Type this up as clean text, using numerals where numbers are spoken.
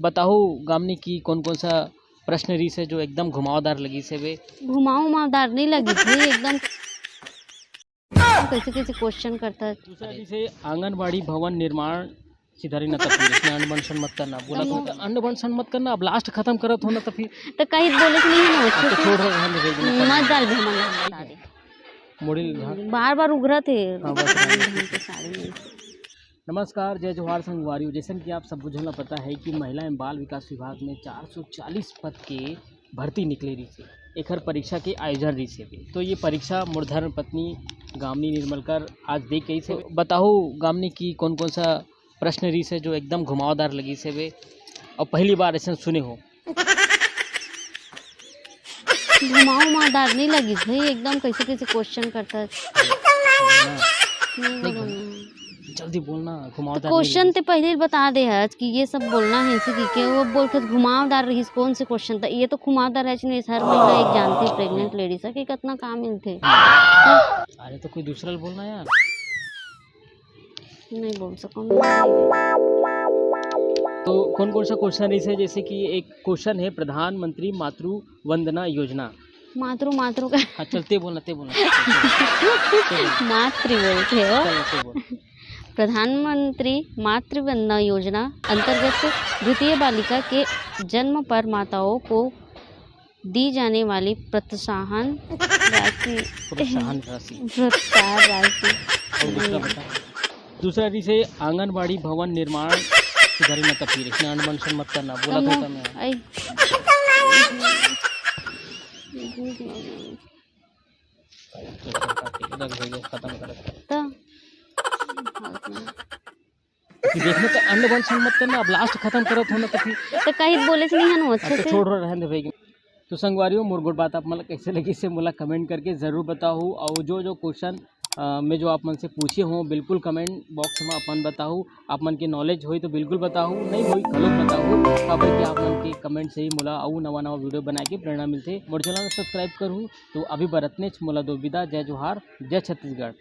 बताओ गामनी की कौन कौन सा प्रश्न रीस है जो एकदम घुमावदार लगी से वे। घुमावदार नहीं लगी थी एकदम। कैसे कैसे क्वेश्चन करता है। दूसरा रीसे आंगनबाड़ी भवन निर्माण सिधारी न तब इसमें अन्न मत करना बोला तो अन्न मत करना। अब लास्ट खत्म करत हो ना तो फिर तो कहीं बोले कि नहीं है अब अच्छे तो से छोड़ रहे मत डाल भी हमारे बता दे। मोड़ी बार बार उघरा थे हाँ, बस के साड़ी में। नमस्कार, जय जोहार संगवारी। जैसे कि आप सब बुझल पता है कि महिला एवं बाल विकास विभाग में 440 पद के भर्ती निकले रही थी। एकर परीक्षा के आयोजन रही से तो ये परीक्षा मूर्धर्म पत्नी गामनी निर्मलकर आज देख गई से। बताओ गामनी की कौन कौन सा प्रश्न रही से जो एकदम घुमावदार लगी से वे और पहली बार ऐसा सुने हो। घुमावदार नहीं लगी थी एकदम। कैसे कैसे क्वेश्चन करता है। जल्दी बोलना। घुमावदार क्वेश्चन तो पहले ही बता दे आज कि ये सब बोलना है इसी की वो बोल के घुमावदार रही। कौन से क्वेश्चन था ये तो घुमावदार है नहीं। हर महिला एक जानती प्रेग्नेंट लेडीज है कि कितना काम मिलते। अरे तो कोई दूसरा बोलना यार। नहीं बोल सकूँ। तो कौन कौन सा क्वेश्चन है जैसे कि एक क्वेश्चन है प्रधानमंत्री मातृ वंदना योजना। मातृ का हाँ चलते बोलना मातृ बोलते हो। प्रधानमंत्री मातृ वंदना योजना अंतर्गत द्वितीय बालिका के जन्म पर माताओं को दी जाने वाली प्रोत्साहन राशि। दूसरा से आंगनबाड़ी भवन निर्माण सुधारी न तफीर इसमें अनबन मत करना बोला तो मैं खत्म कर देखने तो अन्न बंशन मत करना। अब लास्ट खत्म करत हो ना तो फिर तो कहीं बोले से नहीं है ना अच्छे से छोड़ रहने देगी। तो संगवारियों मोर गुड बात आप मतलब कैसे लगी से मुला कमेंट करके ज़रूर बताओ। और जो क्वेश्चन में जो आप मन से पूछे हो बिल्कुल कमेंट बॉक्स में अपन बताओ। आप मन के नॉलेज हो तो बिल्कुल बताओ, नहीं हो गलत बताओ। खबर कि आप मन के कमेंट से ही मोला और नवा वीडियो बना के प्रेरणा मिलते। मोर चैनल सब्सक्राइब करूँ तो अभी बरतने मोला दो विदा। जय जोहार, जय छत्तीसगढ़।